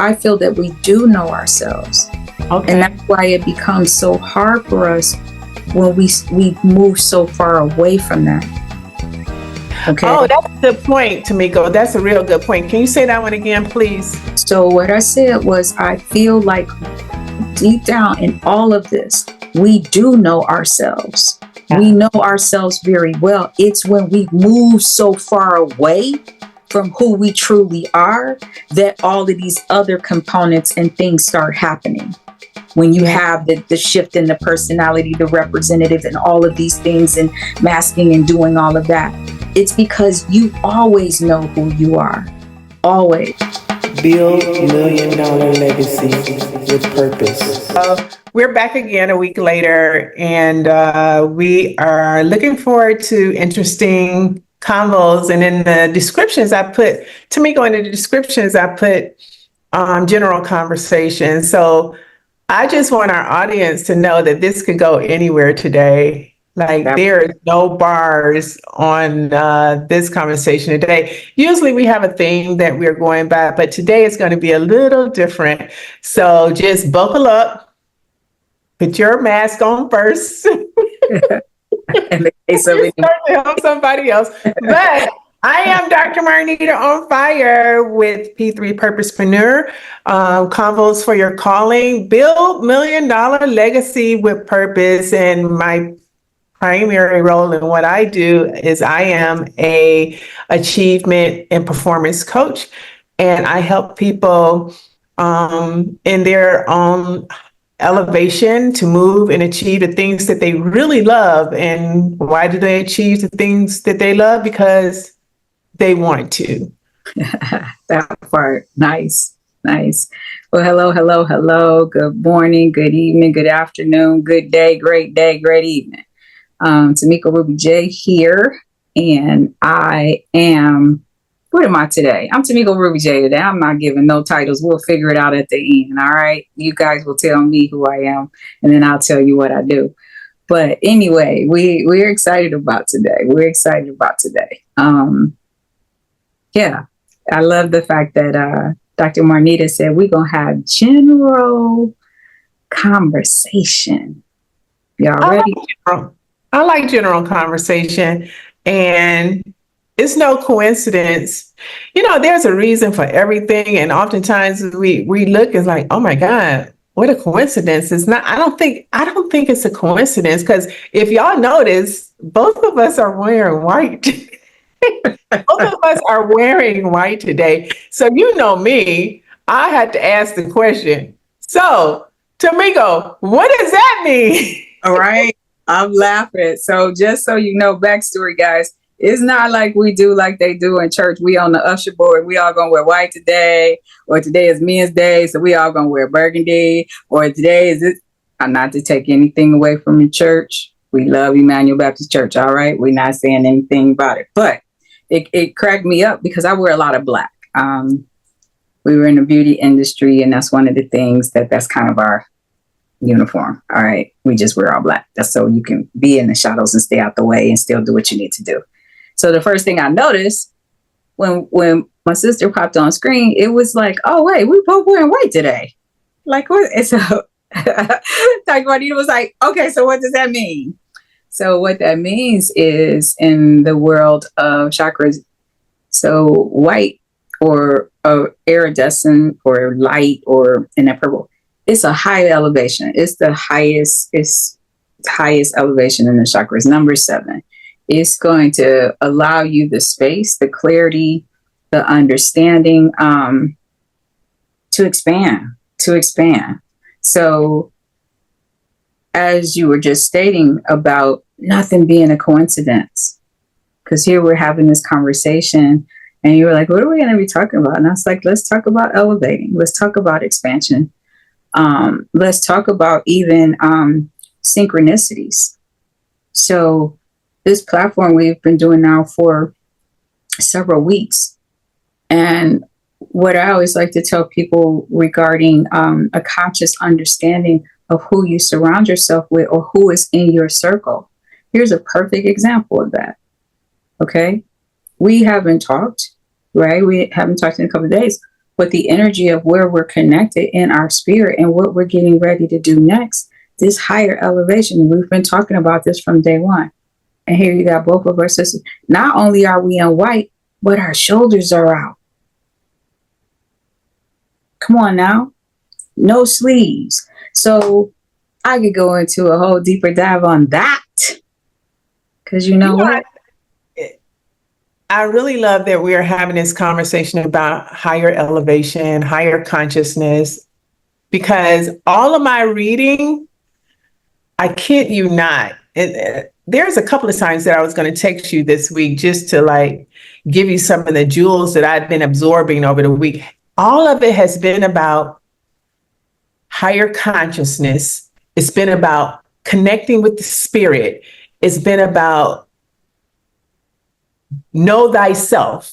I feel that we do know ourselves. Okay. And that's why it becomes so hard for us when we move so far away from that. Okay. Oh, that's a good point, Tamiko. That's a real good point. Can you say that one again, please? So what I said was, I feel like deep down in all of this, we do know ourselves. Yeah. We know ourselves very well. It's when we move so far away from who we truly are that all of these other components and things start happening. When you have the shift in the personality, the representative, and all of these things, and masking and doing all of that, it's because you always know who you are. Always. Build $1 million legacy with purpose. We're back again a week later, and we are looking forward to interesting convos. And in the descriptions I put, Tamiko, in the descriptions I put general conversation. So I just want our audience to know that this could go anywhere today. Like, there is no bars on this conversation today. Usually we have a theme that we're going by, but today is going to be a little different. So just buckle up, put your mask on first. In the case of to help somebody else. But I am Dr. Marnita on fire with P3 Purposepreneur, Convos for Your Calling, Build $1 Million Legacy with Purpose. And my primary role in what I do is I am a achievement and performance coach, and I help people in their own elevation to move and achieve the things that they really love. And why do they achieve the things that they love? Because they want to. That part. Nice. Well, hello. Good morning, good evening, good afternoon, good day, great evening. Tamiko Ruby J here, and I am, what am I today? I'm Tamiko Ruby J today. I'm not giving no titles. We'll figure it out at the end. All right. You guys will tell me who I am, and then I'll tell you what I do. But anyway, we're excited about today. Yeah, I love the fact that Dr. Marnita said we're going to have general conversation. Y'all ready? I like general conversation, and it's no coincidence. You know, there's a reason for everything, and oftentimes we look and like, oh my God, what a coincidence. It's not. I don't think it's a coincidence, because if y'all notice, both of us are wearing white. Both of us are wearing white today. So you know me, I had to ask the question. So, Tamiko, what does that mean? All right. I'm laughing. So just so you know, backstory, guys, it's not like we do like they do in church. We on the usher board. We all gonna wear white today, or today is Men's Day, so we all gonna wear burgundy, or today is this. Not to take anything away from the church. We love Emmanuel Baptist Church. All right, we're not saying anything about it, but it cracked me up because I wear a lot of black. We were in the beauty industry, and that's one of the things that's kind of our uniform. All right. We just wear all black. That's so you can be in the shadows and stay out the way and still do what you need to do. So the first thing I noticed when my sister popped on screen, it was like, oh, wait, we both wearing white today. Like, what? And so Dr. Marnita was like, okay, so what does that mean? So what that means is, in the world of chakras, so white or iridescent or light or in that purple, it's a high elevation. It's the highest elevation in the chakras, number 7. It's going to allow you the space, the clarity, the understanding to expand. So as you were just stating about nothing being a coincidence, because here we're having this conversation and you were like, what are we going to be talking about? And I was like, let's talk about elevating. Let's talk about expansion. Let's talk about even synchronicities. So this platform we've been doing now for several weeks. And what I always like to tell people regarding a conscious understanding of who you surround yourself with or who is in your circle. Here's a perfect example of that. Okay. We haven't talked, right? We haven't talked in a couple of days, but the energy of where we're connected in our spirit and what we're getting ready to do next, this higher elevation. We've been talking about this from day one. And here you got both of our sisters. Not only are we in white, but our shoulders are out. Come on now. No sleeves. So I could go into a whole deeper dive on that. Because you know what? I really love that we're having this conversation about higher elevation, higher consciousness, because all of my reading, I kid you not, there's a couple of times that I was going to text you this week just to like give you some of the jewels that I've been absorbing over the week. All of it has been about higher consciousness. It's been about connecting with the spirit. It's been about know thyself.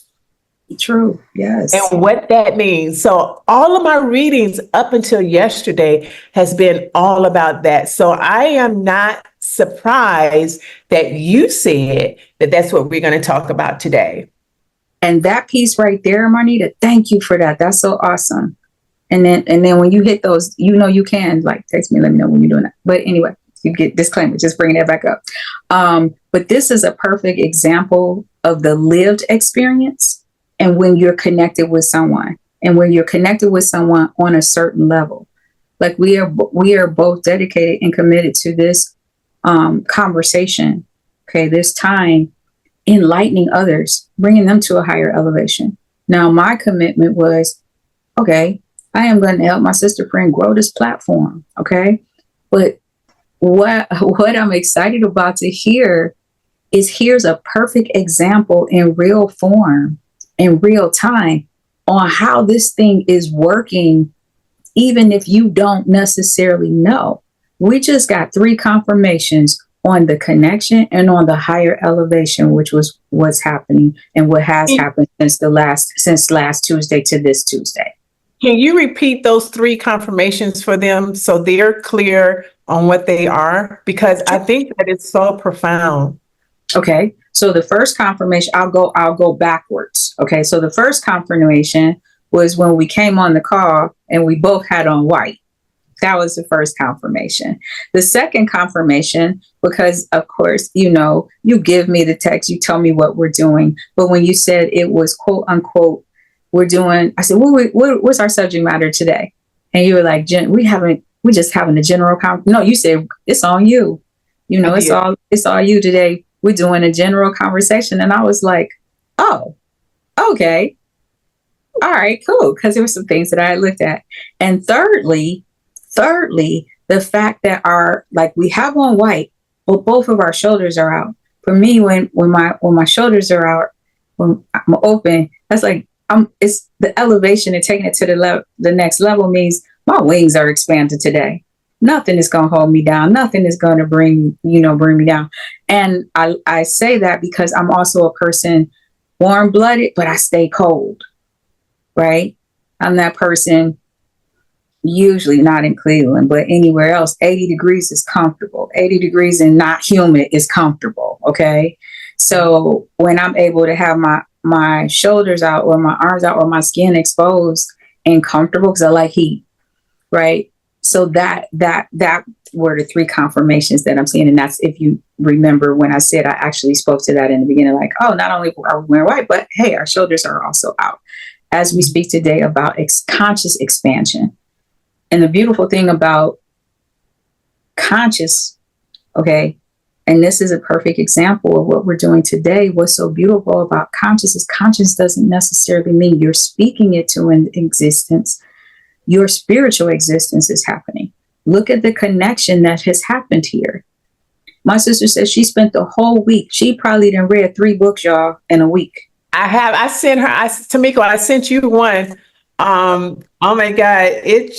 True. Yes. And what that means. So all of my readings up until yesterday has been all about that. So I am not surprised that you said that that's what we're going to talk about today. And that piece right there, Marnita, thank you for that. That's so awesome. And then when you hit those, you can like text me, let me know when you're doing that. But anyway, you get disclaimer, just bringing that back up. But this is a perfect example of the lived experience and when you're connected with someone and when you're connected with someone on a certain level. Like we are both dedicated and committed to this conversation. Okay, this time enlightening others, bringing them to a higher elevation. Now, my commitment was, okay, I am going to help my sister friend grow this platform. Okay. But what I'm excited about to hear is here's a perfect example in real form, in real time, on how this thing is working, even if you don't necessarily know. We just got 3 confirmations on the connection and on the higher elevation, which was what's happening and what has happened since last Tuesday to this Tuesday. Can you repeat those 3 confirmations for them so they're clear on what they are? Because I think that it's so profound. Okay. So the first confirmation, I'll go backwards. Okay. So the first confirmation was when we came on the call and we both had on white. That was the first confirmation. The second confirmation, because of course, you give me the text, you tell me what we're doing. But when you said it was quote unquote, we're doing, I said, what's our subject matter today? And you were like, we're just having a general conversation. No, you said it's on you. It's all you today. We're doing a general conversation. And I was like, oh, okay. All right, cool. Because there were some things that I had looked at. And thirdly, the fact that we have on white, but both of our shoulders are out. For me, when my shoulders are out, when I'm open, that's like it's the elevation and taking it to the next level means my wings are expanded today. Nothing is going to hold me down. Nothing is going to bring me down. And I say that because I'm also a person warm-blooded, but I stay cold, right? I'm that person, usually not in Cleveland, but anywhere else, 80 degrees is comfortable. 80 degrees and not humid is comfortable, okay? So when I'm able to have my shoulders out or my arms out or my skin exposed and comfortable, because I like heat, right? So that were the 3 confirmations that I'm seeing. And that's, if you remember when I said, I actually spoke to that in the beginning, like, oh, not only are we wearing white, but hey, our shoulders are also out. As we speak today about conscious expansion. And the beautiful thing about conscious, okay, and this is a perfect example of what we're doing today. What's so beautiful about conscious is conscious doesn't necessarily mean you're speaking it to an existence. Your spiritual existence is happening. Look at the connection that has happened here. My sister says she spent the whole week. She probably done read 3 books, y'all, in a week. I sent her, Tamiko, I sent you one. Oh my God, it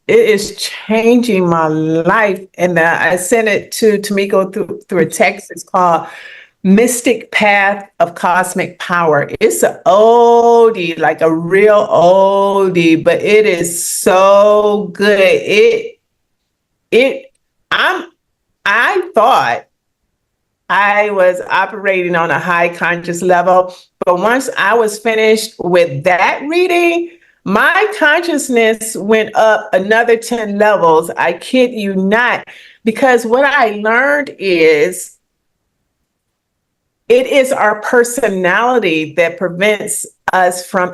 is changing my life. And I sent it to Tamiko through a text. It's called Mystic Path of Cosmic Power. It's an oldie, like a real oldie, but it is so good. I thought I was operating on a high conscious level, but once I was finished with that reading, My consciousness went up another 10 levels. I kid you not, because what I learned is it is our personality that prevents us from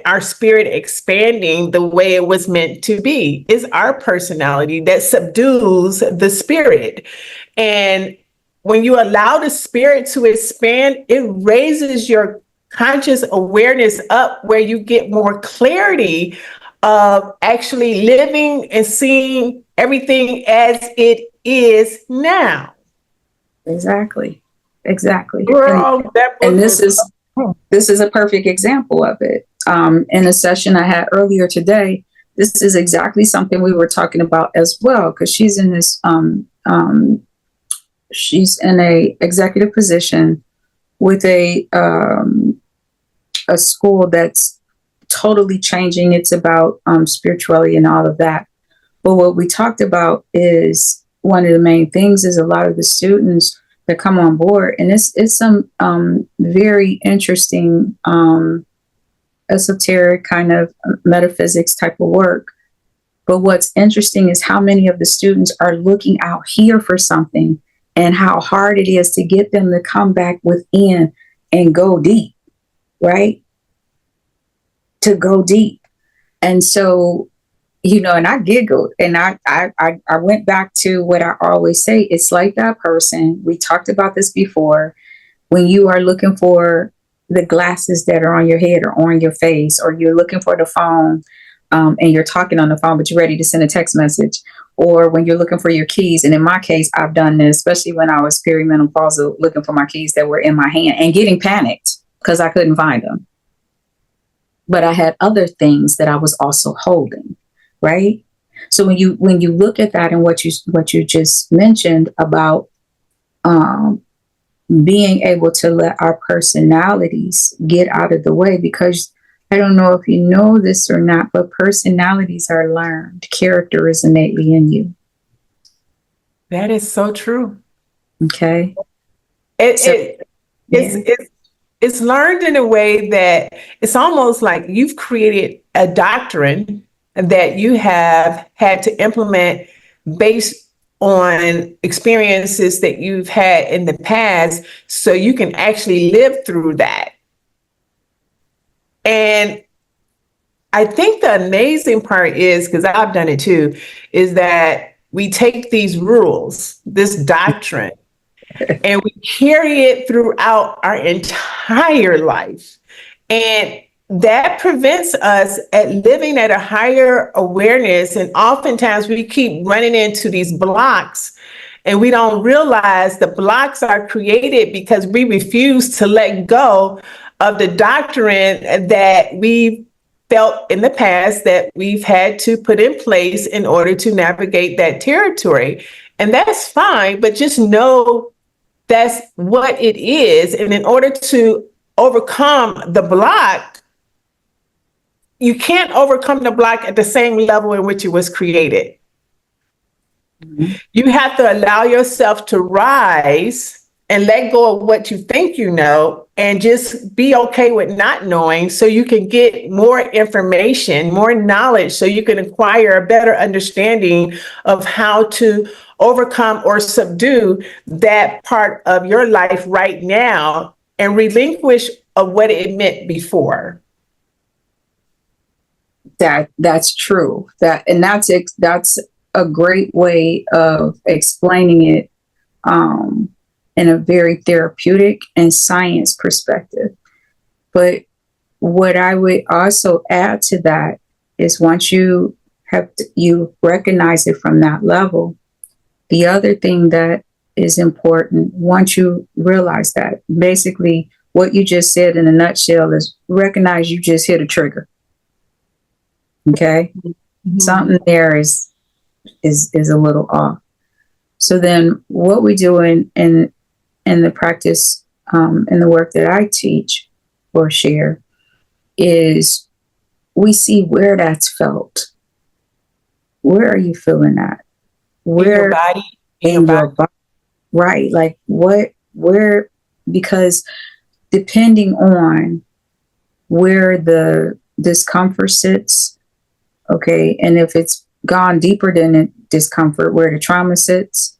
our spirit expanding the way it was meant to be. It's our personality that subdues the spirit. And when you allow the spirit to expand, it raises your conscious awareness up where you get more clarity of actually living and seeing everything as it is now. Exactly. Exactly. Girl, that And book was. this is a perfect example of it. In a session I had earlier today, this is exactly something we were talking about as well, because she's in this she's in a executive position with a school that's totally changing. It's about spirituality and all of that. But what we talked about is one of the main things is a lot of the students that come on board, and it's some very interesting esoteric kind of metaphysics type of work. But what's interesting is how many of the students are looking out here for something, and how hard it is to get them to come back within and go deep, right? To go deep. And so, and I giggled, and I went back to what I always say. It's like that person. We talked about this before. When you are looking for the glasses that are on your head or on your face, or you're looking for the phone, and you're talking on the phone, but you're ready to send a text message, or when you're looking for your keys. And in my case, I've done this, especially when I was perimenopausal, looking for my keys that were in my hand and getting panicked because I couldn't find them. But I had other things that I was also holding, right? So when you look at that and what you just mentioned about being able to let our personalities get out of the way, because I don't know if you know this or not, but personalities are learned. Character is innately in you. That is so true. Okay. It's learned in a way that it's almost like you've created a doctrine that you have had to implement based on experiences that you've had in the past, so you can actually live through that. And I think the amazing part is, because I've done it too, is that we take these rules, this doctrine, and we carry it throughout our entire life. And that prevents us at living at a higher awareness. And oftentimes we keep running into these blocks, and we don't realize the blocks are created because we refuse to let go of the doctrine that we felt in the past that we've had to put in place in order to navigate that territory. And that's fine, but just know that's what it is. And in order to overcome the block, you can't overcome the block at the same level in which it was created. Mm-hmm. You have to allow yourself to rise and let go of what you think you know, and just be okay with not knowing, so you can get more information, more knowledge, so you can acquire a better understanding of how to overcome or subdue that part of your life right now and relinquish of what it meant before. That's true. That's a great way of explaining it in a very therapeutic and science perspective. But what I would also add to that is, once you recognize it from that level, the other thing that is important, once you realize that, basically what you just said in a nutshell is recognize you just hit a trigger. Okay. Mm-hmm. Something there is a little off. So then what we do in the practice, in the work that I teach or share, is we see where that's felt. Where are you feeling that? Where in your body. Right. Like where, because depending on where the discomfort sits, okay, and if it's gone deeper than the discomfort, where the trauma sits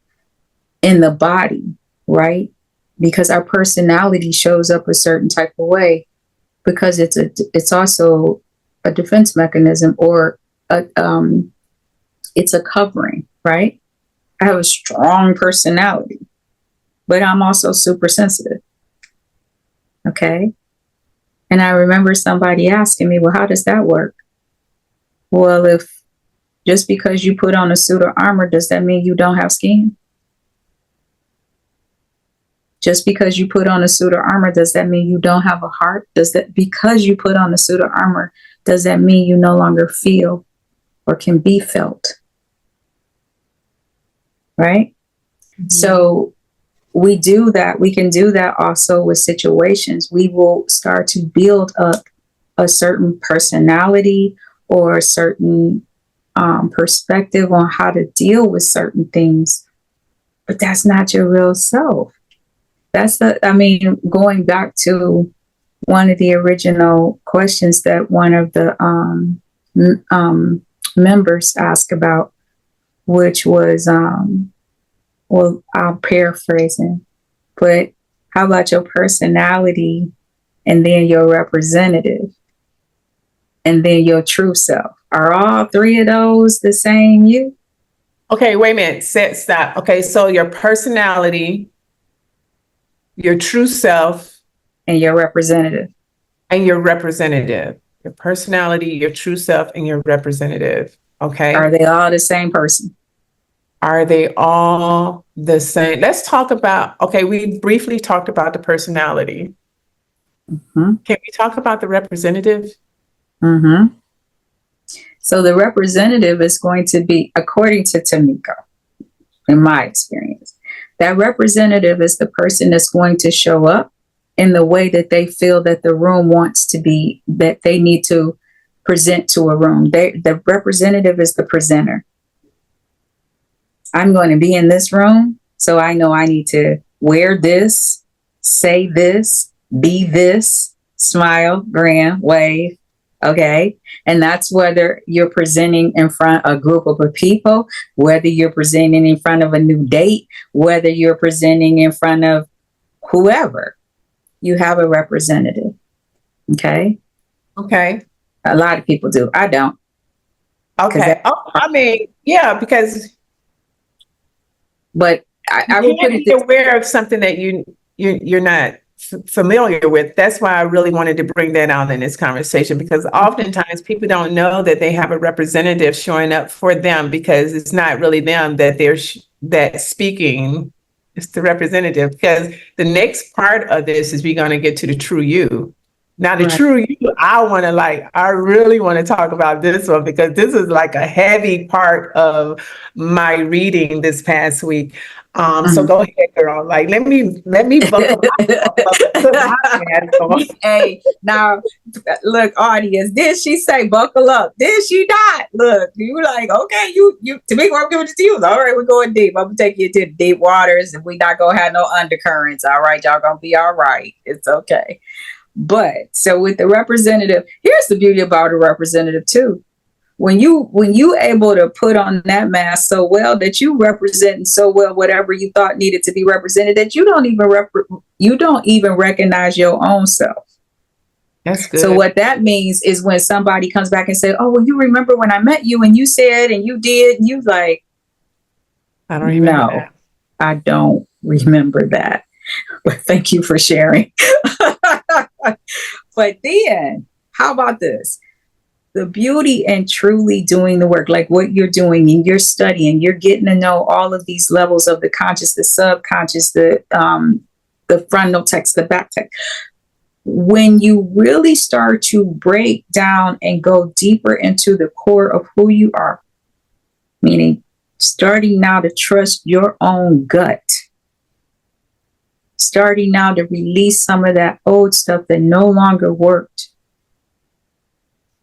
in the body, right? Because our personality shows up a certain type of way, because it's also a defense mechanism, or it's a covering, right? I have a strong personality, but I'm also super sensitive. Okay. And I remember somebody asking me, well, how does that work? Well, if just because you put on a suit of armor, does that mean you don't have skin? Just because you put on a suit of armor, does that mean you don't have a heart? Because you put on a suit of armor, does that mean you no longer feel or can be felt? Right? Mm-hmm. So we do that. We can do that also with situations. We will start to build up a certain personality or a certain perspective on how to deal with certain things, but that's not your real self. Going back to one of the original questions that one of the members asked about, which was, well, I'm paraphrasing, but how about your personality and then your representative and then your true self? Are all three of those the same you? Okay, wait a minute. Stop. Okay, so your personality, your true self, and your representative. And your representative. Your personality, your true self, and your representative. Okay. Are they all the same person? Are they all the same? Let's talk about, okay, we briefly talked about the personality. Mm-hmm. Can we talk about the representative? Mm-hmm. So the representative is going to be, according to Tamiko, in my experience, that representative is the person that's going to show up in the way that they feel that the room wants to be, that they need to present to a room. The representative is the presenter. I'm going to be in this room, so I know I need to wear this, say this, be this, smile, grin, wave. Okay. And that's whether you're presenting in front of a group of people, whether you're presenting in front of a new date, whether you're presenting in front of whoever, you have a representative. Okay. Okay. A lot of people do. I don't. Okay. Yeah, because. But I will put it. Be aware of something that you're not familiar with. That's why I really wanted to bring that out in this conversation, because oftentimes people don't know that they have a representative showing up for them, because it's not really them that that's speaking. It's the representative, because the next part of this is we're going to get to the true you. Now, the true you, I really want to talk about this one, because this is like a heavy part of my reading this past week. So go ahead, girl. Like, let me buckle up. Hey, now, look, audience, did she say buckle up? Did she not? Look, you like, okay, you, Tamiko, I'm giving it to you. All right, we're going deep. I'm going to take you to the deep waters, and we're not going to have no undercurrents. All right, y'all going to be all right. It's okay. But so with the representative, here's the beauty about a representative too. When you able to put on that mask so well that you represent so well whatever you thought needed to be represented, that you don't even recognize your own self. That's good. So what that means is when somebody comes back and say, "Oh, well, you remember when I met you and you said and you did," and you like, I don't remember that. I don't remember that. But thank you for sharing. But then, how about this? The beauty in truly doing the work, like what you're doing and you're studying, you're getting to know all of these levels of the conscious, the subconscious, the frontal text, the back text. When you really start to break down and go deeper into the core of who you are, meaning starting now to trust your own gut, starting now to release some of that old stuff that no longer worked.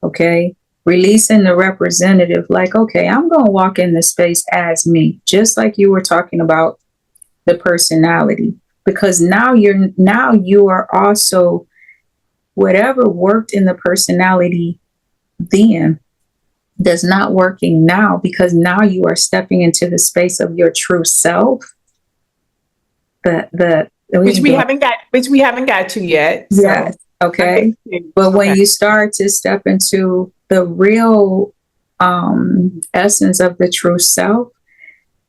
Okay. Releasing the representative, like, okay, I'm going to walk in the space as me, just like you were talking about the personality, because now you are also, whatever worked in the personality then that's not working now, because now you are stepping into the space of your true self. Which we haven't got to yet. Yes. So. Okay. But when you start to step into the real essence of the true self,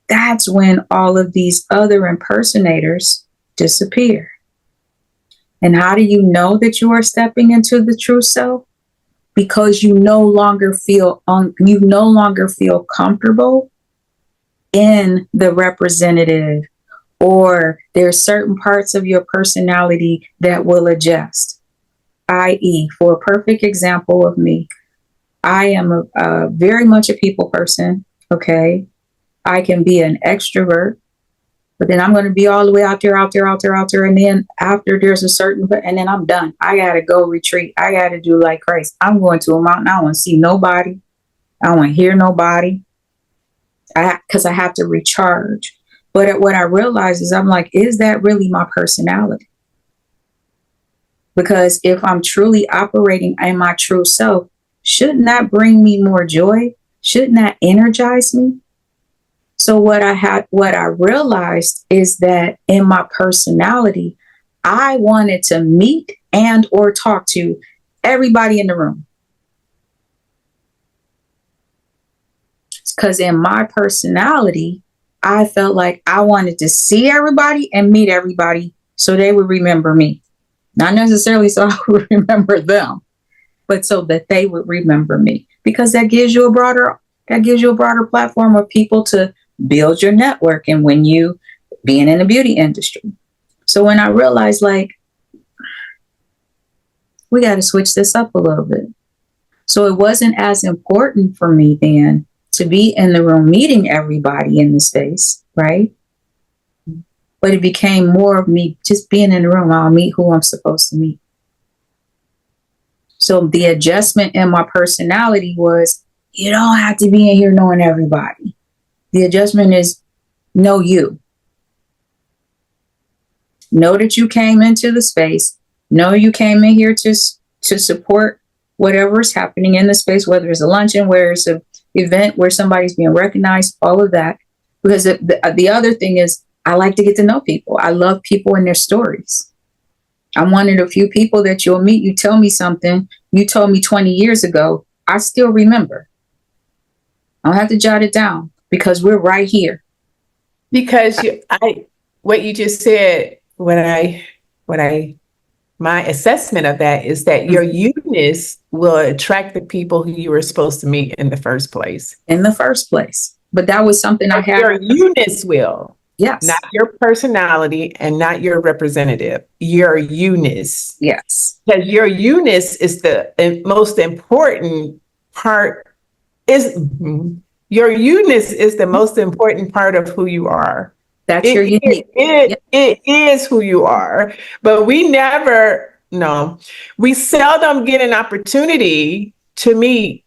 that's when all of these other impersonators disappear. And how do you know that you are stepping into the true self? Because you no longer feel comfortable in the representative, or there's certain parts of your personality that will adjust. I.e., for a perfect example of me, I am a very much a people person. Okay, I can be an extrovert, but then I'm going to be all the way out there, and then after there's a certain, and then I'm done. I got to go retreat. I got to do like Christ. I'm going to a mountain. I don't want to see nobody. I don't want to hear nobody. Because I have to recharge. But what I realize is, I'm like, is that really my personality? Because if I'm truly operating in my true self, shouldn't that bring me more joy? Shouldn't that energize me? So what I realized is that in my personality, I wanted to meet and or talk to everybody in the room. Because in my personality, I felt like I wanted to see everybody and meet everybody so they would remember me. Not necessarily so I would remember them, but so that they would remember me. Because that gives you a broader platform of people to build your network, and when you being in the beauty industry. So when I realized, like, we got to switch this up a little bit. So it wasn't as important for me then to be in the room meeting everybody in the space, right? But it became more of me just being in the room. I'll meet who I'm supposed to meet. So the adjustment in my personality was, you don't have to be in here knowing everybody. The adjustment is know you. Know that you came into the space. Know you came in here to support whatever is happening in the space, whether it's a luncheon, where it's an event where somebody's being recognized, all of that. Because the other thing is, I like to get to know people. I love people and their stories. I'm one of the few people that you'll meet. You tell me something you told me 20 years ago, I still remember. I don't have to jot it down because we're right here. Because what you just said, my assessment of that is that your uniqueness will attract the people who you were supposed to meet in the first place. But that was something I had. Your uniqueness will. Yes. Not your personality and not your representative. Your uniqueness. Yes. Because your uniqueness is the most important part. Your uniqueness is the most important part of who you are. That's your unique. It is who you are. But we seldom get an opportunity to meet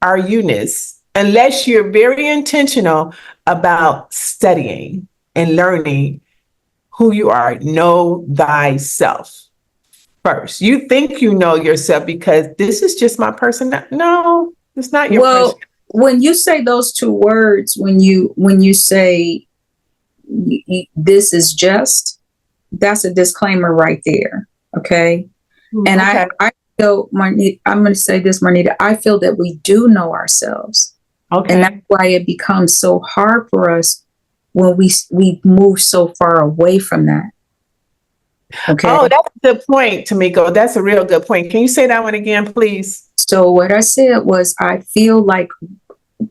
our uniqueness unless you're very intentional about studying and learning who you are. Know thyself first. You think you know yourself because this is just my person. No, it's not your person. When you say those two words, when you say this is just, that's a disclaimer right there. Okay. And okay. I feel, Marnita, I'm going to say this, Marnita, I feel that we do know ourselves. Okay. And that's why it becomes so hard for us when we move so far away from that. Okay. Oh, that's a good point, Tamiko. That's a real good point. Can you say that one again, please? So what I said was, I feel like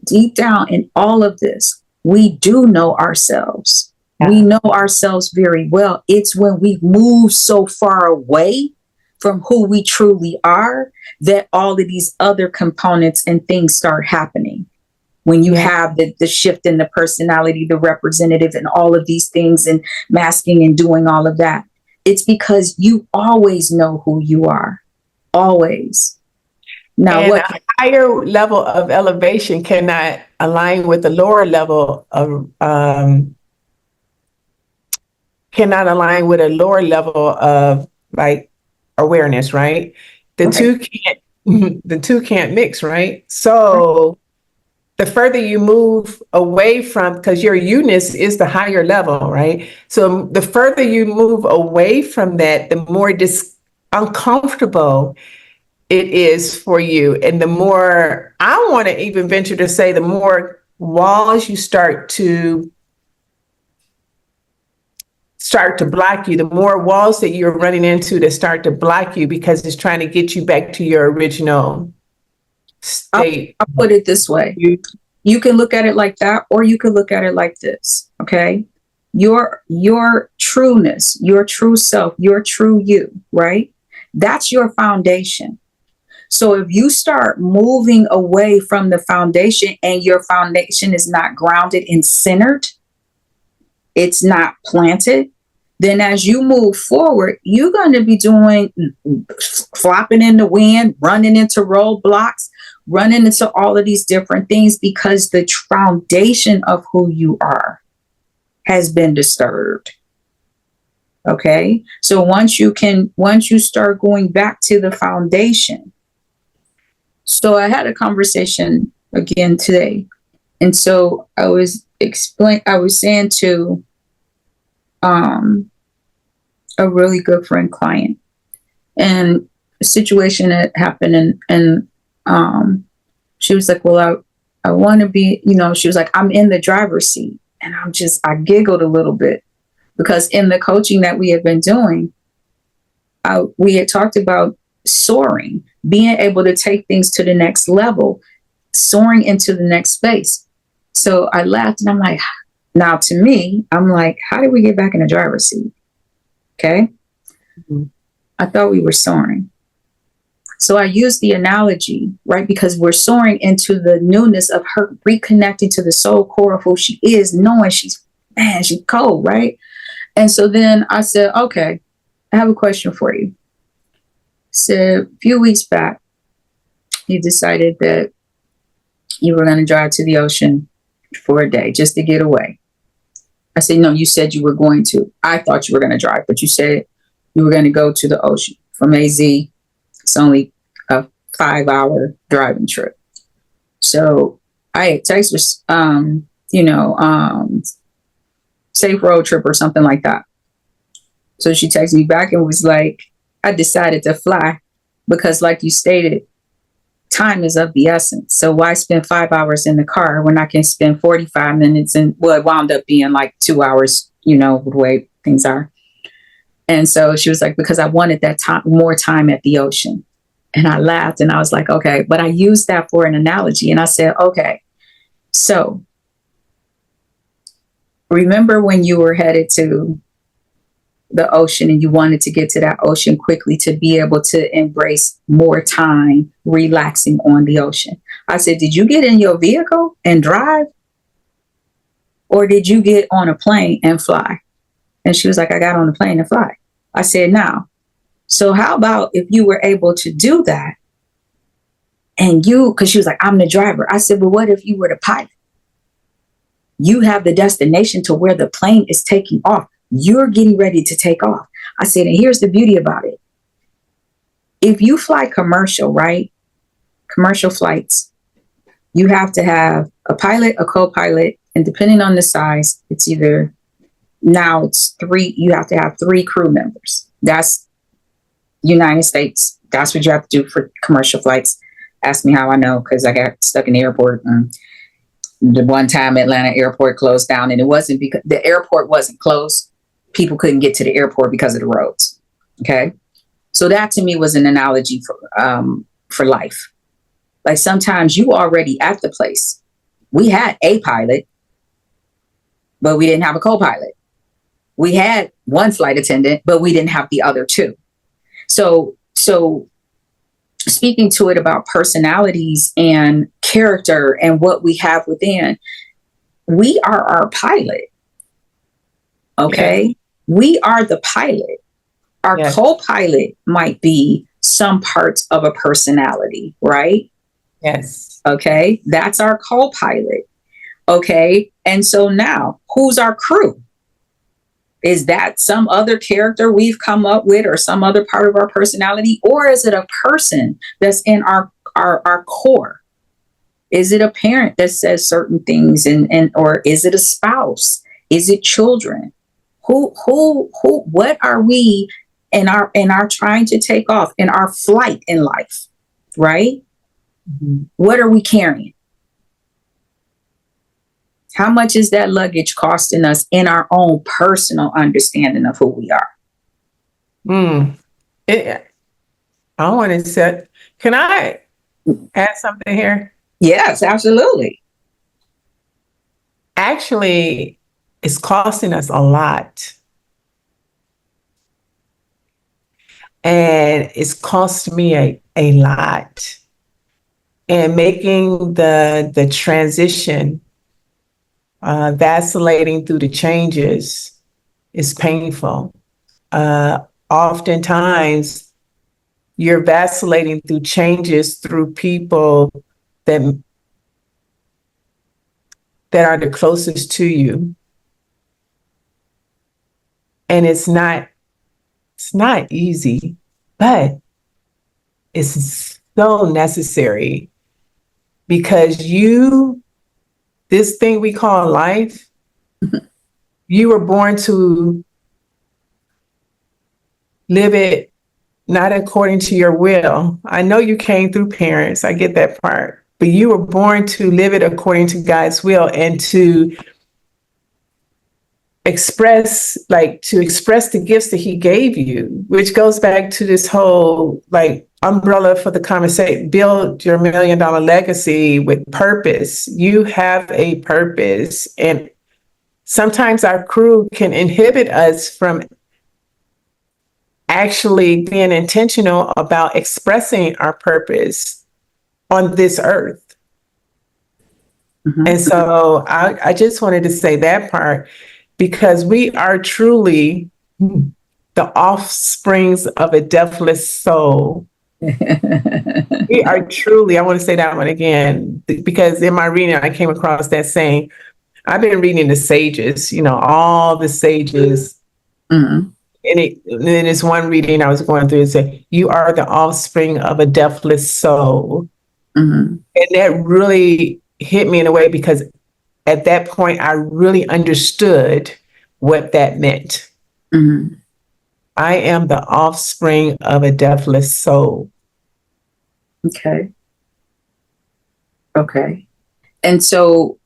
deep down in all of this, we do know ourselves. Yeah. We know ourselves very well. It's when we move so far away from who we truly are that all of these other components and things start happening. When you have the shift in the personality, the representative, and all of these things, and masking and doing all of that. It's because you always know who you are. Always. Now, and a higher level of elevation cannot align with the lower level of like awareness, right? The two can't. the two can't mix, right? So the further you move away from, because your you-ness is the higher level, right? So the further you move away from that, the more uncomfortable it is for you. And the more, I want to even venture to say, the more walls you start to block you, the more walls that you're running into that start to block you because it's trying to get you back to your original state. I'll put it this way. You can look at it like that, or you can look at it like this. Okay. Your trueness, your true self, your true you, right? That's your foundation. So if you start moving away from the foundation and your foundation is not grounded and centered, it's not planted, then as you move forward, you're going to be doing flopping in the wind, running into roadblocks, running into all of these different things because the foundation of who you are has been disturbed. Okay. So once you start going back to the foundation. So I had a conversation again today. And so I was saying to a really good friend client, and a situation that happened, and she was like, well, I want to be, she was like, I'm in the driver's seat. And I giggled a little bit because in the coaching that we had been doing, we had talked about soaring, being able to take things to the next level, soaring into the next space. So I laughed and I'm like, now to me, I'm like, how did we get back in the driver's seat? Okay. Mm-hmm. I thought we were soaring. So I used the analogy, right? Because we're soaring into the newness of her reconnecting to the soul core of who she is, knowing she's cold, right? And so then I said, okay, I have a question for you. So a few weeks back, you decided that you were going to drive to the ocean for a day just to get away. I said, no, you said you were going to. I thought you were going to drive, but you said you were going to go to the ocean from AZ. It's only a 5-hour driving trip. So I had texted her, safe road trip or something like that. So she texted me back and was like, I decided to fly because like you stated, time is of the essence. So why spend 5 hours in the car when I can spend 45 minutes and it wound up being like 2 hours, the way things are. And so she was like, because I wanted that time, more time at the ocean. And I laughed and I was like, okay, but I used that for an analogy. And I said, okay, so remember when you were headed to the ocean and you wanted to get to that ocean quickly to be able to embrace more time relaxing on the ocean? I said, did you get in your vehicle and drive? Or did you get on a plane and fly? And she was like, I got on the plane and fly. I said, now, so how about if you were able to do that and because she was like, I'm the driver. I said, well, what if you were the pilot? You have the destination to where the plane is taking off. You're getting ready to take off. I said, and here's the beauty about it. If you fly commercial, right? Commercial flights, you have to have a pilot, a co-pilot, and depending on the size, it's either now it's 3, you have to have 3 crew members. That's United States. That's what you have to do for commercial flights. Ask me how I know, because I got stuck in the airport. And the one time Atlanta airport closed down, and it wasn't because the airport wasn't closed. People couldn't get to the airport because of the roads. Okay. So that to me was an analogy for life. Like sometimes you already at the place. We had a pilot, but we didn't have a co-pilot. We had one flight attendant, but we didn't have the other 2. So speaking to it about personalities and character and what we have within, we are our pilot. Okay. Yeah. We are the pilot. Our co-pilot might be some parts of a personality, right? Yes. Okay. That's our co-pilot. Okay. And so now who's our crew? Is that some other character we've come up with or some other part of our personality? Or is it a person that's in our core? Is it a parent that says certain things and or is it a spouse? Is it children? Who what are we in our trying to take off in our flight in life, right? Mm-hmm. What are we carrying? How much is that luggage costing us in our own personal understanding of who we are? I want to say, can I add something here? Yes, absolutely. Actually, it's costing us a lot. And it's cost me a lot. And making the transition, vacillating through the changes is painful. Oftentimes, you're vacillating through changes through people that are the closest to you. And it's not easy, but it's so necessary because this thing we call life, you were born to live it not according to your will. I know you came through parents, I get that part, but you were born to live it according to God's will and to express the gifts that he gave you, which goes back to this whole umbrella for the conversation, build your $1 million legacy with purpose. You have a purpose. And sometimes our crew can inhibit us from actually being intentional about expressing our purpose on this earth. Mm-hmm. And so I just wanted to say that part, because we are truly the offsprings of a deathless soul. We are truly, I want to say that one again, because in my reading, I came across that saying. I've been reading the sages, all the sages. Mm-hmm. And in this one reading I was going through, it said, you are the offspring of a deathless soul. Mm-hmm. And that really hit me in a way, because at that point, I really understood what that meant. Mm-hmm. I am the offspring of a deathless soul. Okay. And so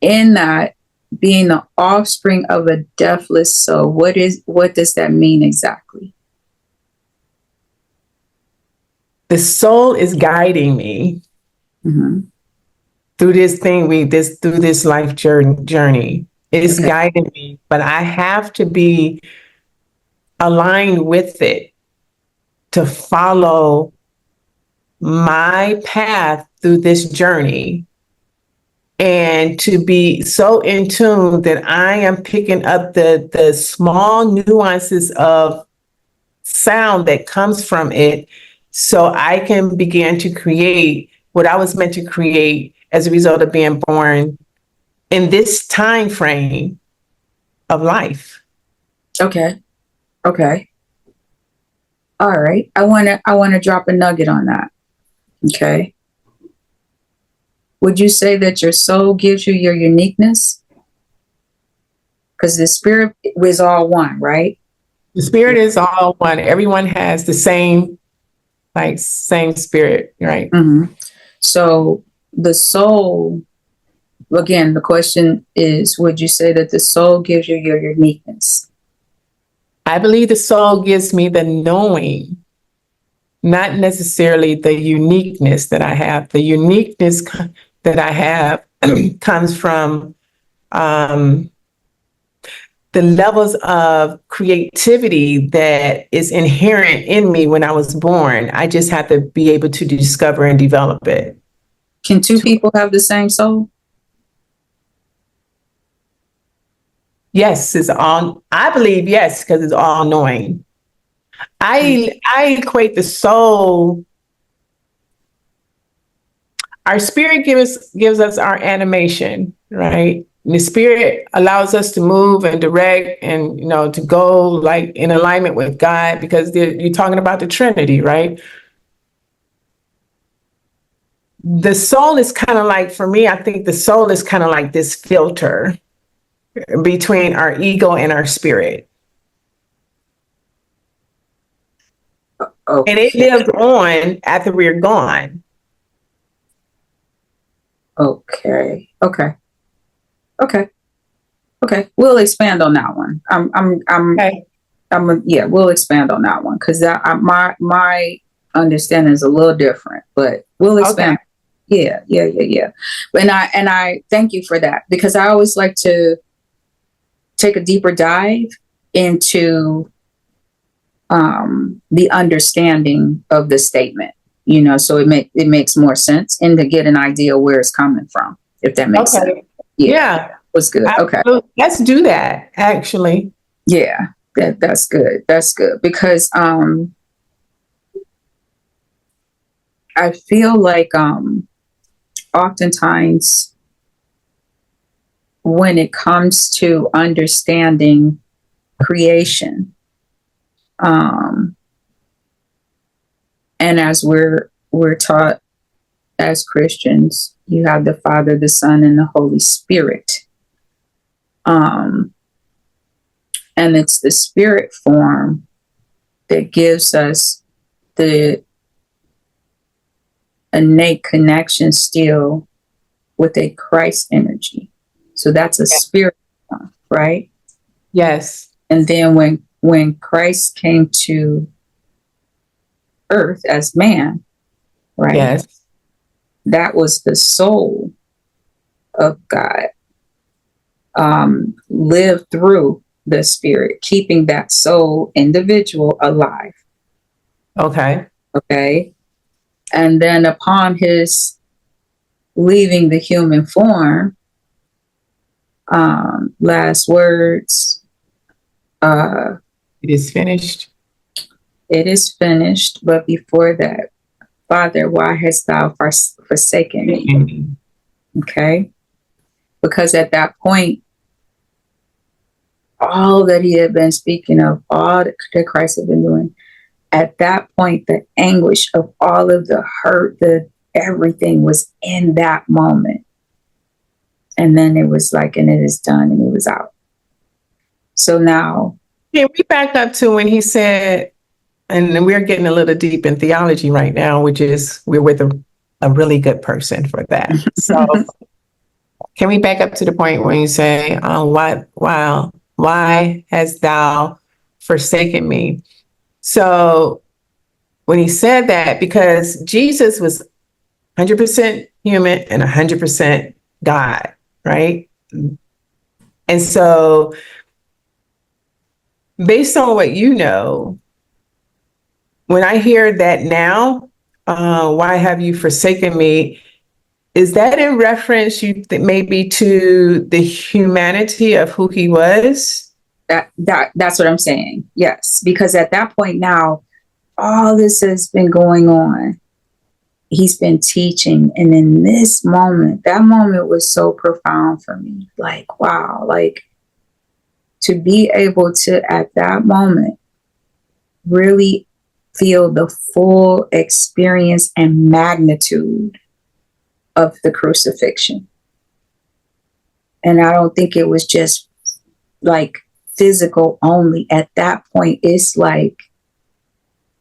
in that, being the offspring of a deathless soul, what does that mean exactly? The soul is guiding me through this thing, through this life journey. It's guiding me, but I have to be aligned with it to follow my path through this journey, and to be so in tune that I am picking up the small nuances of sound that comes from it, so I can begin to create what I was meant to create as a result of being born in this time frame of life. Okay. All right. I want to drop a nugget on that. Okay. Would you say that your soul gives you your uniqueness? Because the spirit is all one, right? The spirit is all one. Everyone has the same spirit, right? Mm-hmm. So the soul, again, the question is, would you say that the soul gives you your uniqueness? I believe the soul gives me the knowing, not necessarily the uniqueness that I have. The uniqueness that I have comes from the levels of creativity that is inherent in me when I was born. I just have to be able to discover and develop it. Can two people have the same soul? Yes, I believe yes, because it's all knowing. I equate the soul. Our spirit gives us our animation, right? the spirit allows us to move and direct and, to go like in alignment with God, because you're talking about the Trinity, right? The soul is kind of like, for me, I think the soul is kind of like this filter between our ego and our spirit. Okay. And it lives on after we're gone. Okay. We'll expand on that one. Okay. We'll expand on that one, because my understanding is a little different, but we'll expand. Okay. Yeah. And I thank you for that, because I always like to take a deeper dive into the understanding of the statement, so it makes more sense, and to get an idea where it's coming from, if that makes sense. Yeah. Was good. Absolutely. Okay. Let's do that, actually. Yeah, that's good. That's good, because I feel like oftentimes when it comes to understanding creation, and as we're taught as Christians, you have the Father, the Son, and the Holy Spirit. And it's the spirit form that gives us the innate connection still with a Christ energy. So that's a spirit form, right? Yes. And then when Christ came to earth as man, right? Yes. That was the soul of God, lived through the spirit, keeping that soul individual alive. Okay. And then upon his leaving the human form, last words, it is finished. It is finished. But before that, Father, why hast thou forsaken me? Okay. Because at that point, all that he had been speaking of, all that Christ had been doing, at that point, the anguish of all of the hurt, everything was in that moment. And then it was like, and it is done, and he was out. So now, can we back up to when he said, and we're getting a little deep in theology right now, which is we're with a really good person for that. So can we back up to the point when you say, why hast thou forsaken me? So when he said that, because Jesus was 100% human and 100% God, right? And so based on what you know, when I hear that now, why have you forsaken me? Is that in reference maybe to the humanity of who he was? That's what I'm saying. Yes, because at that point now, all this has been going on. He's been teaching, and in this moment, that moment was so profound for me. Like, wow, like to be able to at that moment really feel the full experience and magnitude of the crucifixion. And I don't think it was just like physical only. At that point, it's like,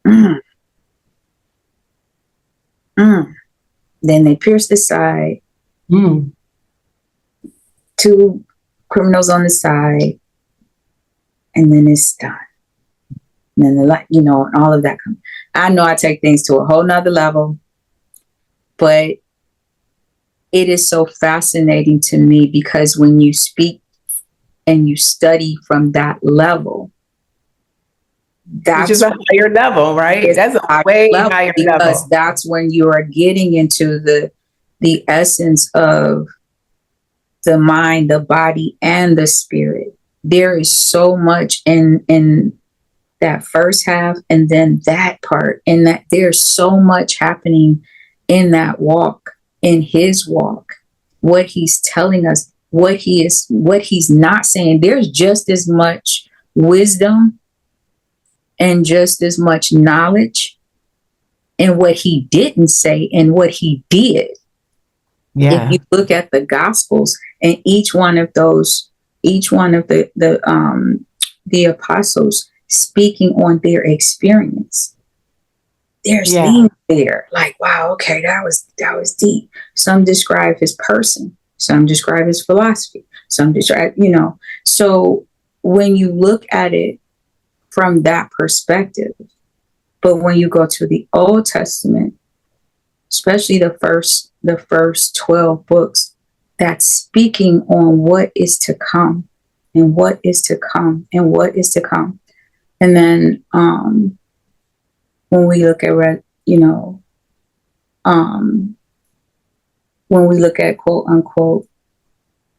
then they pierced the side, 2 criminals on the side, and then it's done. And then and all of that. I know I take things to a whole nother level, but it is so fascinating to me, because when you speak and you study from that level, which is a higher level, right? That's a way higher level. Because that's when you are getting into the essence of the mind, the body, and the spirit. There is so much in that first half, and then that part, and that there's so much happening in that walk, in his walk, what he's telling us what he's not saying. There's just as much wisdom and just as much knowledge in what he didn't say and what he did. If Yeah. you look at the gospels, and each one of the apostles speaking on their experience, there's Yeah. things there like, wow, okay, that was deep. Some describe his person, some describe his philosophy, some describe, so when you look at it from that perspective. But when you go to the Old Testament, especially the first 12 books, that's speaking on what is to come and what is to come and what is to come. And then when we look at when we look at quote unquote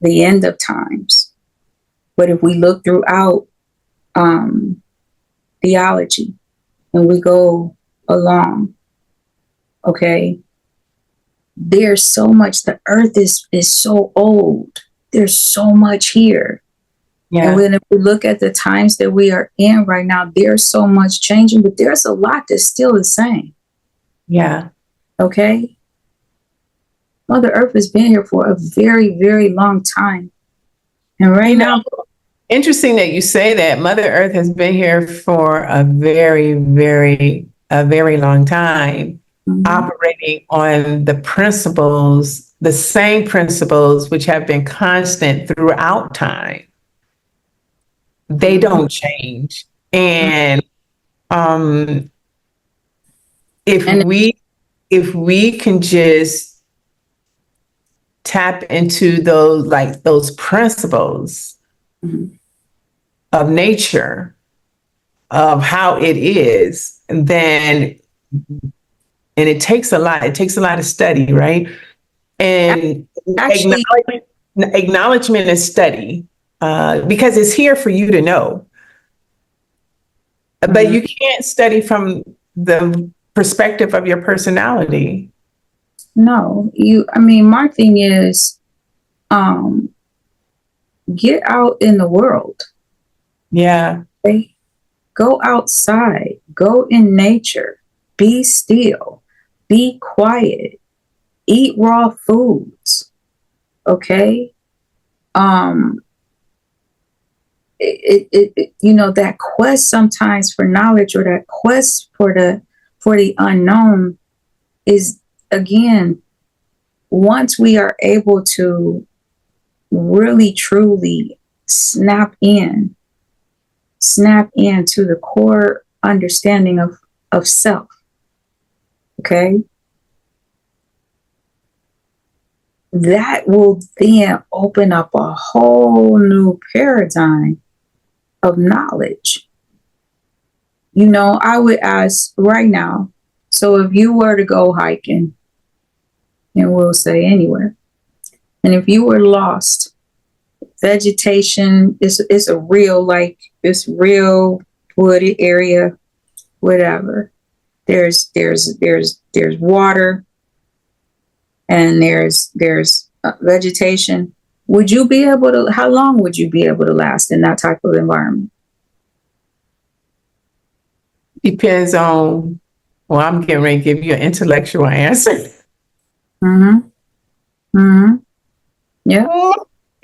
the end of times, but if we look throughout theology and we go along, okay, there's so much. The earth is so old. There's so much here. Yeah. And when we look at the times that we are in right now, there's so much changing, but there's a lot that's still the same. Yeah. Okay. Mother Earth has been here for a very, very long time. And right now, interesting that you say that. Mother Earth has been here for a very, very long time, operating on the principles, the same principles which have been constant throughout time. They don't change. And if we can just tap into those principles of nature, of how it is, then, and it takes a lot of study, right? And actually, acknowledgement and study, because it's here for you to know. But you can't study from the perspective of your personality. No, my thing is, get out in the world. Yeah. Okay? Go outside, go in nature, be still, be quiet, eat raw foods. Okay. That quest sometimes for knowledge, or that quest for the unknown, is, again, once we are able to really truly snap into the core understanding of self. Okay. That will then open up a whole new paradigm of knowledge. I would ask right now, so if you were to go hiking, and we'll say anywhere, and if you were lost, vegetation is a real, this real wooded area, whatever. There's water, and there's vegetation. Would you be able to? How long would you be able to last in that type of environment? Depends on. Well, I'm getting ready to give you an intellectual answer. Yeah.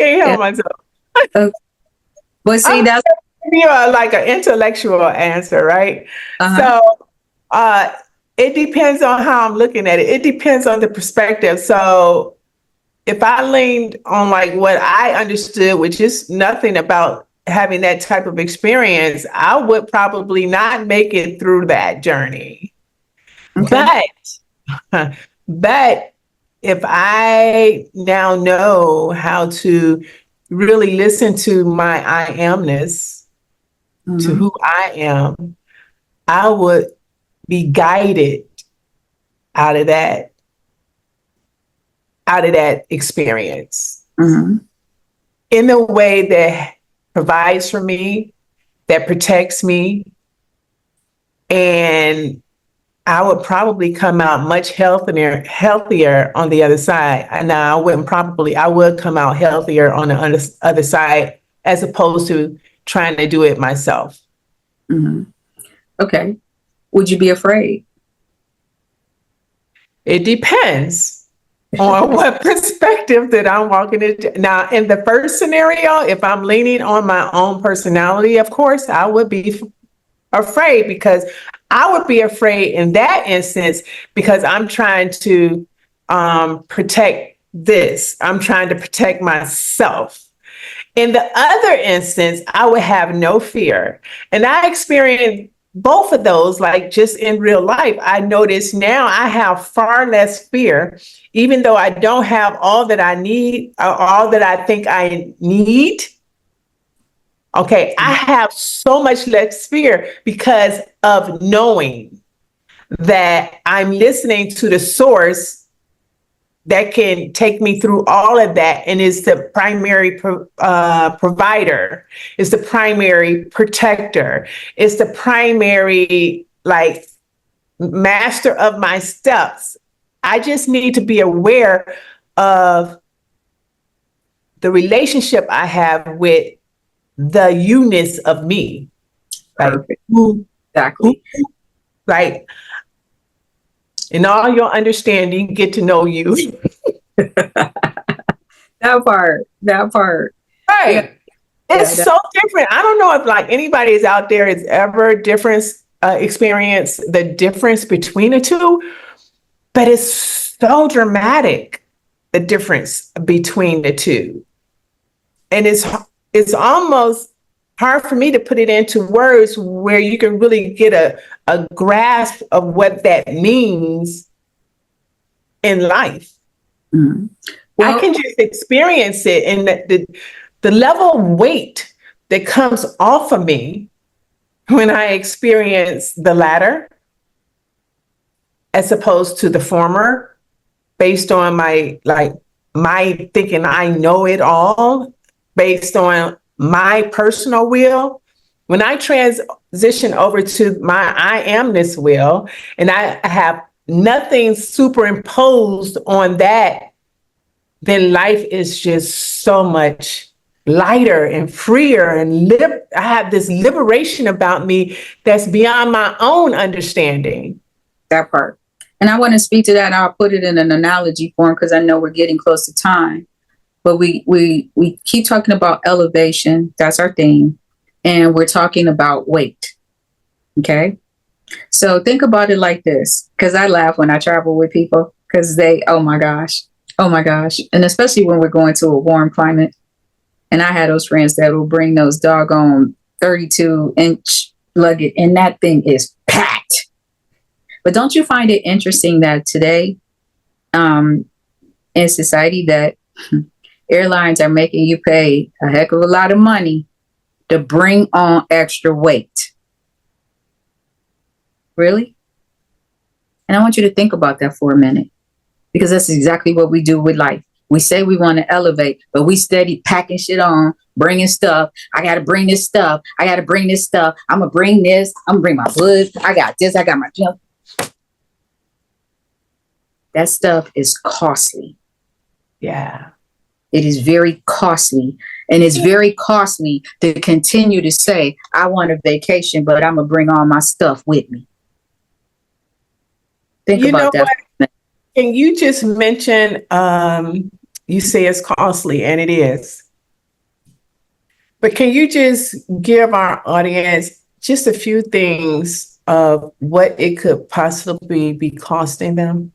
Can't help myself. Okay. But see, that's you are like an intellectual answer, right? So it depends on how I'm looking at it. It depends on the perspective. So if I leaned on what I understood, which is nothing about having that type of experience, I would probably not make it through that journey. Okay. But if I now know how to really listen to my I amness, to who I am, I would be guided out of that experience in a way that provides for me, that protects me, and I would probably come out much healthier on the other side. And now I would come out healthier on the other side as opposed to trying to do it myself. Mm-hmm. Okay. Would you be afraid? It depends on what perspective that I'm walking into. Now, in the first scenario, if I'm leaning on my own personality, of course, I would be afraid, because I would be afraid in that instance because I'm trying to protect this. I'm trying to protect myself. In the other instance, I would have no fear. And I experienced both of those, like just in real life. I notice now I have far less fear, even though I don't have all that I need, or all that I think I need. Okay, I have so much less fear because of knowing that I'm listening to the source that can take me through all of that, and is the primary provider, is the primary protector, is the primary like master of my steps. I just need to be aware of the relationship I have with the you-ness of me. Perfect. Like, Exactly. like, in all your understanding, get to know you. That part. That part. Right. Yeah. It's Yeah, so different. I don't know if like anybody is out there has ever experienced the difference between the two, but it's so dramatic, the difference between the two. And it's almost hard for me to put it into words where you can really get a grasp of what that means in life. Mm-hmm. I can just experience it, and the level of weight that comes off of me when I experience the latter, as opposed to the former, based on my thinking I know it all, based on my personal will. When I transition over to my I amness will, and I have nothing superimposed on that, then life is just so much lighter and freer, and I have this liberation about me that's beyond my own understanding. That part. And I want to speak to that. I'll put it in an analogy form because I know we're getting close to time. But we keep talking about elevation. That's our theme. And we're talking about weight. Okay. So think about it like this, because I laugh when I travel with people because oh my gosh. Oh my gosh. And especially when we're going to a warm climate. And I had those friends that will bring those doggone 32-inch luggage, and that thing is packed. But don't you find it interesting that today in society that airlines are making you pay a heck of a lot of money to bring on extra weight? Really? And I want you to think about that for a minute, because that's exactly what we do with life. We say we want to elevate, but we steady packing shit on, bringing stuff. I got to bring this stuff. I got to bring this stuff. I'm going to bring this. I'm going to bring my wood. I got this. I got my junk. That stuff is costly. Yeah. It is very costly. And it's very costly to continue to say, I want a vacation, but I'm going to bring all my stuff with me. Think about that. What? Can you just mention, you say it's costly, and it is. But can you just give our audience just a few things of what it could possibly be costing them?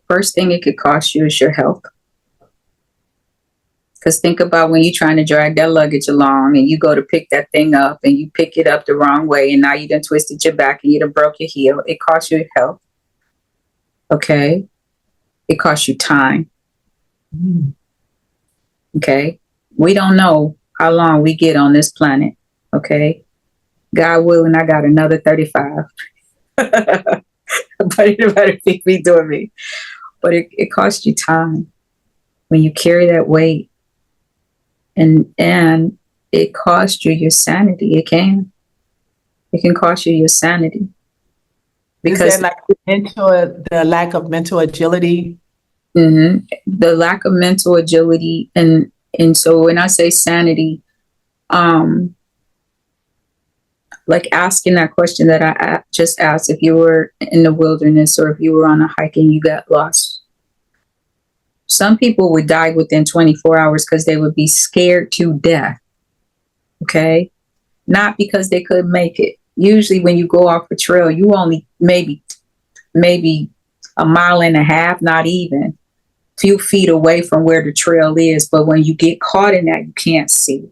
First thing it could cost you is your health. Because think about when you're trying to drag that luggage along and you go to pick that thing up and you pick it up the wrong way, and now you done twisted your back and you done broke your heel. It costs you your health. Okay. It costs you time. Okay. We don't know how long we get on this planet. Okay. God willing, I got another 35. But it better be doing me. But it costs you time when you carry that weight. And it costs you your sanity. It can cost you your sanity. Is because that like the lack of mental agility? the lack of mental agility, and so when I say sanity, um, like asking that question that I just asked, if you were in the wilderness or if you were on a hike and you got lost, some people would die within 24 hours because they would be scared to death. Okay. Not because they couldn't make it. Usually when you go off a trail, you only maybe a mile and a half, not even few feet away from where the trail is. But when you get caught in that, you can't see.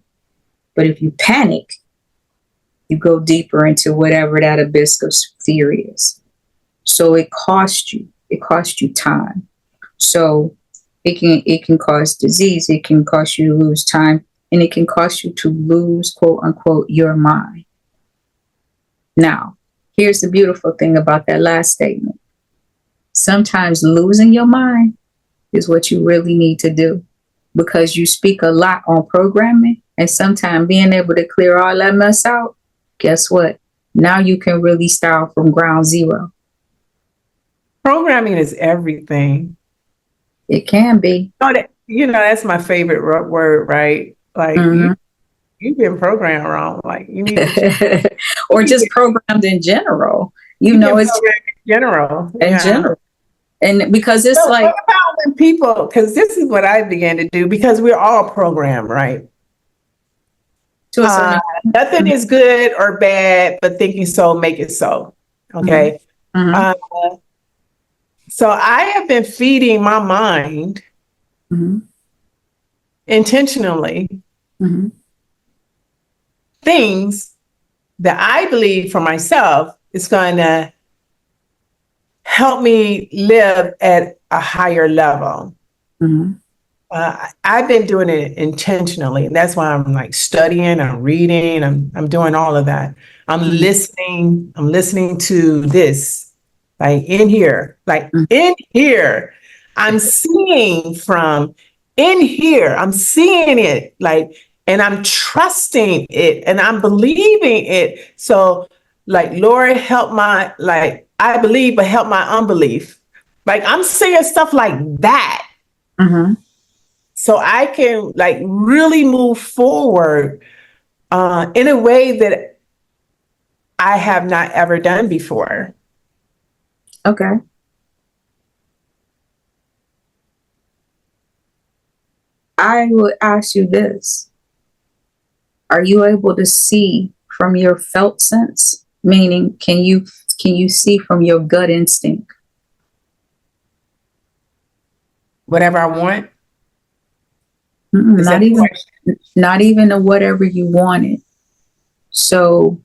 But if you panic, you go deeper into whatever that abyss of fear is. So it costs you. It costs you time. So it can cause disease. It can cause you to lose time, and it can cost you to lose, quote unquote, your mind. Now, here's the beautiful thing about that last statement. Sometimes losing your mind is what you really need to do, because you speak a lot on programming, and sometimes being able to clear all that mess out, guess what? Now you can really start from ground zero. Programming is everything. It can be. That's my favorite word, right? Like Mm-hmm. you've been programmed wrong. Like you need to Or just programmed in general. you've been It's programmed in general. in general. And because it's So like, what about when people, because this is what I began to do, because we're all programmed, right? to a certain Nothing is good or bad, but thinking so, make it so. Okay. Mm-hmm. So I have been feeding my mind Mm-hmm. intentionally Mm-hmm. things that I believe for myself is going to help me live at a higher level. Mm-hmm. I've been doing it intentionally, and that's why I'm like studying, I'm reading, I'm doing all of that. I'm listening to this, like in here, I'm seeing from in here, I'm seeing it, like, and I'm trusting it, and I'm believing it. So, like, Lord, help my, like, I believe, but help my unbelief. Like, I'm saying stuff like that. Mm-hmm. So I can like really move forward in a way that I have not ever done before. Okay. I would ask you this. Are you able to see from your felt sense? Meaning, can you see from your gut instinct? Whatever I want. Not even a whatever you wanted. So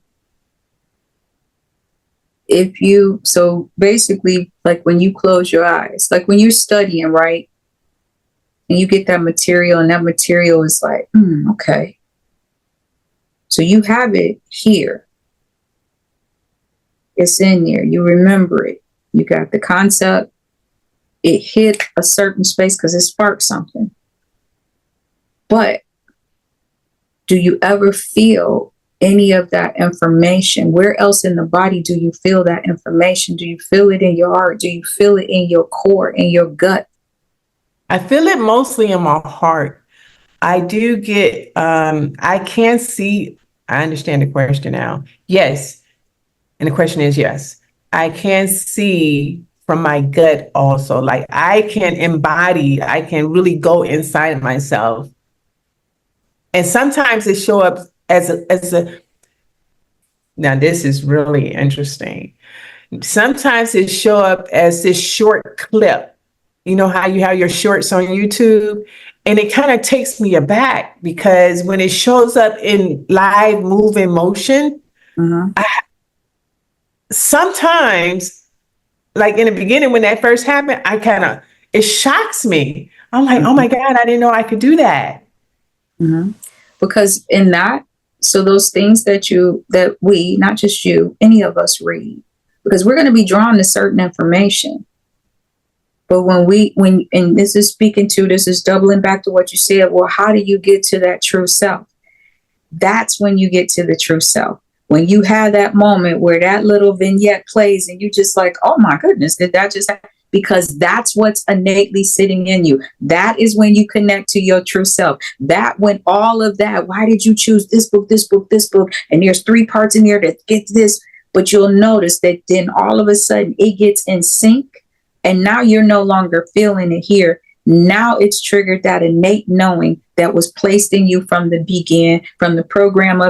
so basically, like when you close your eyes, like when you're studying, right? And you get that material, and that material is like, okay. So you have it here. It's in there. You remember it. You got the concept. It hit a certain space because it sparked something. But do you ever feel any of that information? Where else in the body do you feel that information? Do you feel it in your heart? Do you feel it in your core, in your gut? I feel it mostly in my heart. I do get, I can see, I understand the question now. Yes. And the question is yes. I can see from my gut also. Like I can embody, I can really go inside myself. And sometimes it show up as a, now this is really interesting. Sometimes it show up as this short clip. You know how you have your shorts on YouTube? And it kind of takes me aback because when it shows up in live moving motion, sometimes, like in the beginning when that first happened, it shocks me. I'm like, oh my God, I didn't know I could do that. Because in that, so those things that we, not just you, any of us read, because we're going to be drawn to certain information. But and this is doubling back to what you said. Well, how do you get to that true self? That's when you get to the true self. When you have that moment where that little vignette plays and you just like, oh my goodness, did that just happen? Because that's what's innately sitting in you. That is when you connect to your true self. That when all of that, why did you choose this book, this book, this book? And there's 3 parts in there that get this. But you'll notice that then all of a sudden it gets in sync. And now you're no longer feeling it here. Now it's triggered that innate knowing that was placed in you from the beginning, from the programming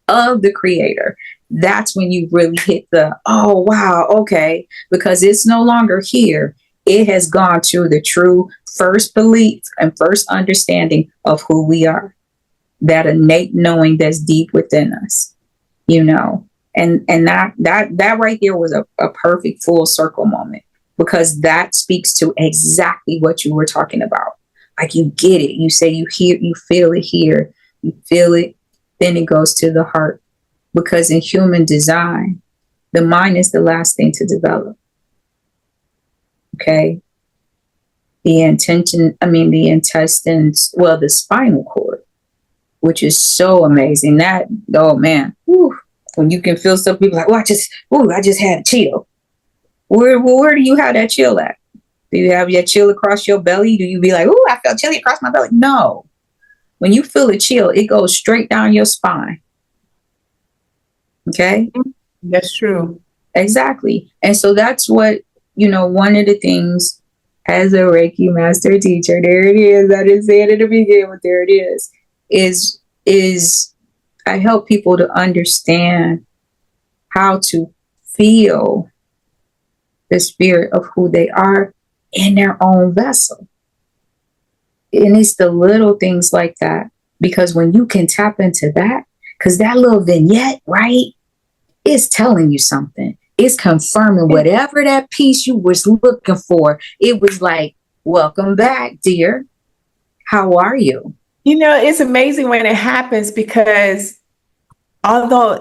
of the creator. That's when you really hit the, oh, wow, okay, because it's no longer here. It has gone to the true first belief and first understanding of who we are, that innate knowing that's deep within us, you know, and that right there was a perfect full circle moment, because that speaks to exactly what you were talking about. Like, you get it. You say you hear, you feel it here, you feel it, then it goes to the heart. Because in human design, the mind is the last thing to develop. Okay. The intestines, well, the spinal cord, which is so amazing. That, oh man, whew, when you can feel stuff, people like, oh, I just had a chill. Where do you have that chill at? Do you have your chill across your belly? Do you be like, oh, I felt chilly across my belly? No. When you feel a chill, it goes straight down your spine. Okay? That's true. Exactly. And so that's what, one of the things as a Reiki master teacher, there it is. I didn't say it in the beginning, but there it is I help people to understand how to feel the spirit of who they are in their own vessel. And it's the little things like that. Because when you can tap into that, because that little vignette, right, is telling you something. It's confirming whatever that piece you was looking for. It was like, welcome back, dear. How are you? It's amazing when it happens, because although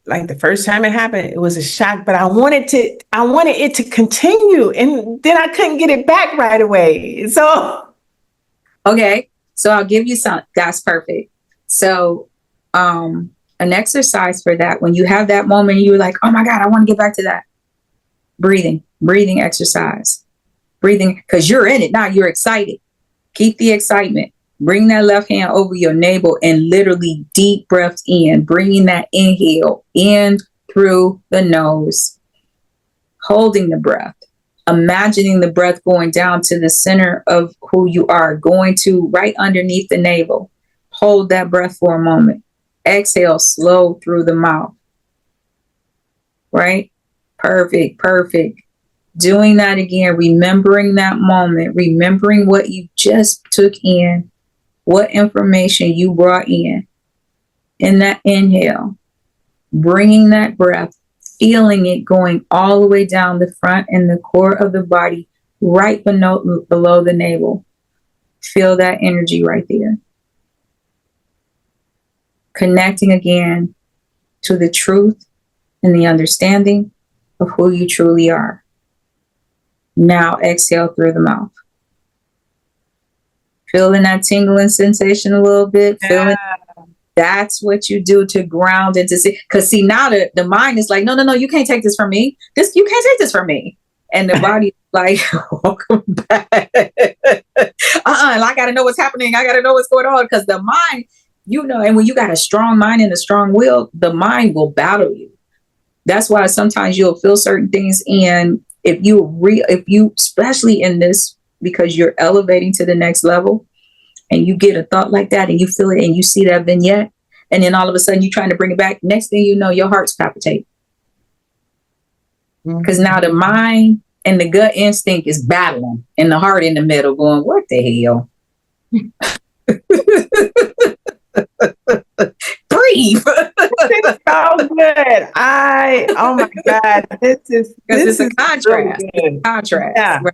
like the first time it happened, it was a shock, but I wanted it to continue, and then I couldn't get it back right away. So, okay, so I'll give you some. That's perfect. So, an exercise for that, when you have that moment, you're like, oh my God, I want to get back to that. Breathing exercise, breathing, because you're in it now. You're excited. Keep the excitement. Bring that left hand over your navel and literally deep breath in, bringing that inhale in through the nose, holding the breath, imagining the breath going down to the center of who you are, going to right underneath the navel. Hold that breath for a moment. Exhale slow through the mouth. Right? Perfect. Doing that again, remembering that moment, remembering what you just took in, what information you brought in that inhale, bringing that breath, feeling it going all the way down the front and the core of the body, right below the navel. Feel that energy right there. Connecting again to the truth and the understanding of who you truly are. Now exhale through the mouth. Feeling that tingling sensation a little bit. Yeah. Feeling that's what you do to ground and to see. Because see, now the mind is like, no, you can't take this from me. You can't take this from me. And the body's like, welcome back. I got to know what's happening. I got to know what's going on. Because the mind, and when you got a strong mind and a strong will, the mind will battle you. That's why sometimes you'll feel certain things. And if you, especially in this, because you're elevating to the next level and you get a thought like that and you feel it and you see that vignette, and then all of a sudden you're trying to bring it back. Next thing you know, your heart's palpitating. Because now the mind and the gut instinct is battling and the heart in the middle going, what the hell? Breathe. This is so good. Oh my God. This is a contrast. So it's a contrast. Yeah. Right?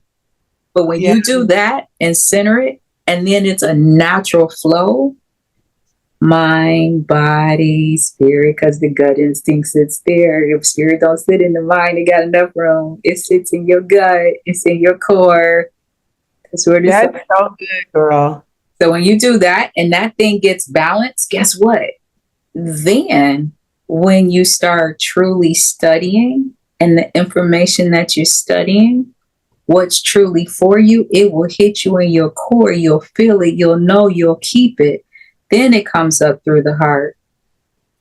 But when you do that and center it, and then it's a natural flow, mind, body, spirit, because the gut instinct sits there. Your spirit don't sit in the mind. It got enough room. It sits in your gut. It's in your core. That's where this is. So good, girl. So when you do that and that thing gets balanced, guess what? then when you start truly studying and the information that you're studying, what's truly for you, it will hit you in your core. You'll feel it. You'll know. You'll keep it. Then it comes up through the heart.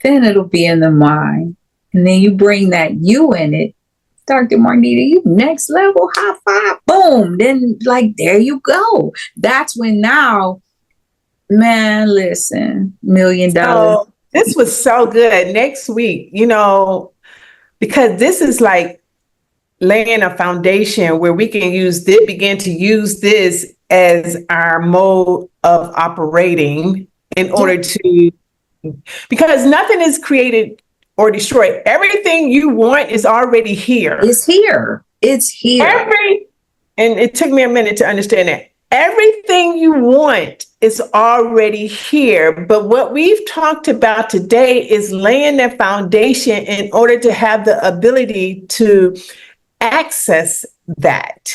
Then it'll be in the mind. And then you bring that you in it. Dr. Marnita, you next level, high five, boom. Then like, there you go. That's when now, man, listen, $1 million. So this was so good. Next week, because this is like laying a foundation where we can begin to use this as our mode of operating in order to, because nothing is created or destroyed. Everything you want is already here. It's here. It's here. And it took me a minute to understand that. Everything you want is already here. But what we've talked about today is laying that foundation in order to have the ability to access that.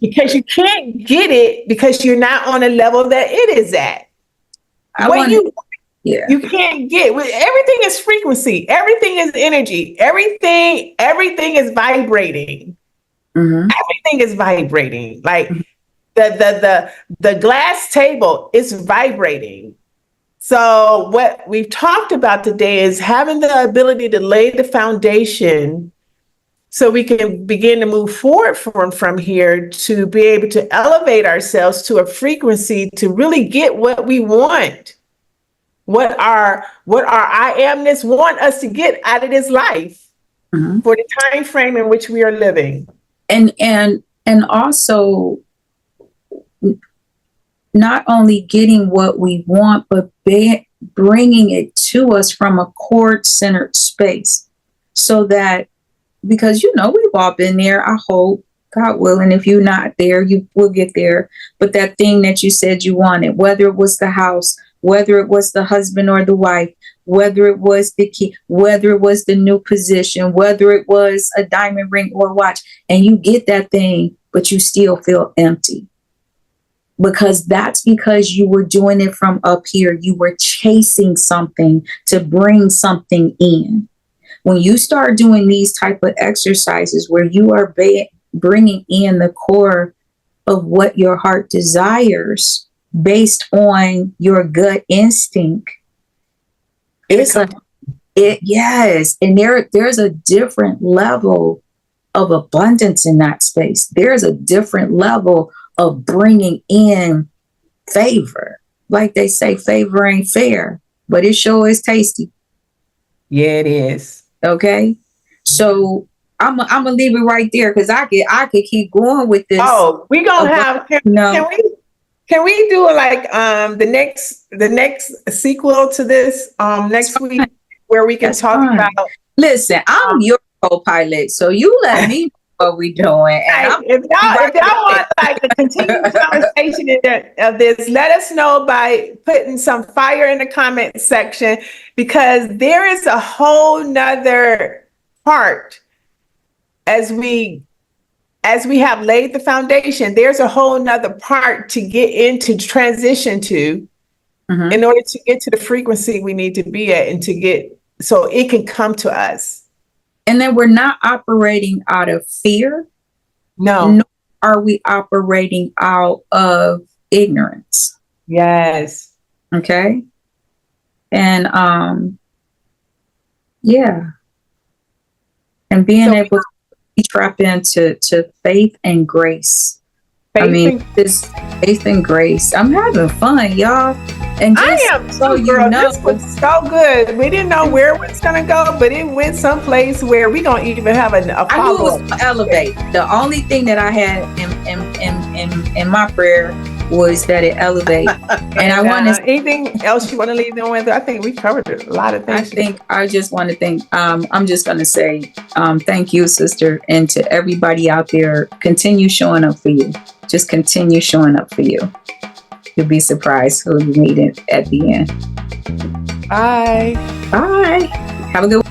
Because you can't get it because you're not on a level that it is at. You can't get. Everything is frequency. Everything is energy. Everything is vibrating. Mm-hmm. Everything is vibrating. Like the glass table is vibrating. So what we've talked about today is having the ability to lay the foundation so we can begin to move forward from here to be able to elevate ourselves to a frequency to really get what we want. What our I amness want us to get out of this life for the time frame in which we are living. And also not only getting what we want, but bringing it to us from a cord-centered space, so that, because we've all been there. I hope, God willing, if you're not there, you will get there. But that thing that you said you wanted, whether it was the house, whether it was the husband or the wife, whether it was the key, whether it was the new position, whether it was a diamond ring or watch, and you get that thing, but you still feel empty. That's because you were doing it from up here. You were chasing something to bring something in. When you start doing these type of exercises where you are bringing in the core of what your heart desires based on your gut instinct, yes. And there's a different level of abundance in that space. There's a different level of bringing in favor. Like they say, favor ain't fair, but it sure is tasty. Yeah, it is. Okay. So I'm gonna leave it right there because I could keep going with this. Oh, we're gonna have can we do like the next sequel to this next week where we can talk about. Listen, I'm your co-pilot, so you let me know what we doing. And if y'all want like a continued conversation of this, let us know by putting some fire in the comment section, because there is a whole nother part as we have laid the foundation. There's a whole nother part to get into transition to in order to get to the frequency we need to be at and to get so it can come to us. And then we're not operating out of fear. No. Nor are we operating out of ignorance. Yes. Okay. And and being able to trap into faith and grace. This faith and grace. I'm having fun, y'all. And just I am so this was so good. We didn't know where it was gonna go, but it went someplace where we gonna even have a I knew it was gonna elevate. The only thing that I had in my prayer was that it elevate. And I want to. Anything else you want to leave them with? I think we covered a lot of things. I just want to thank. I'm just going to say thank you, sister, and to everybody out there. Continue showing up for you. Just continue showing up for you. You'll be surprised who you meet at the end. Bye. Bye. Have a good one.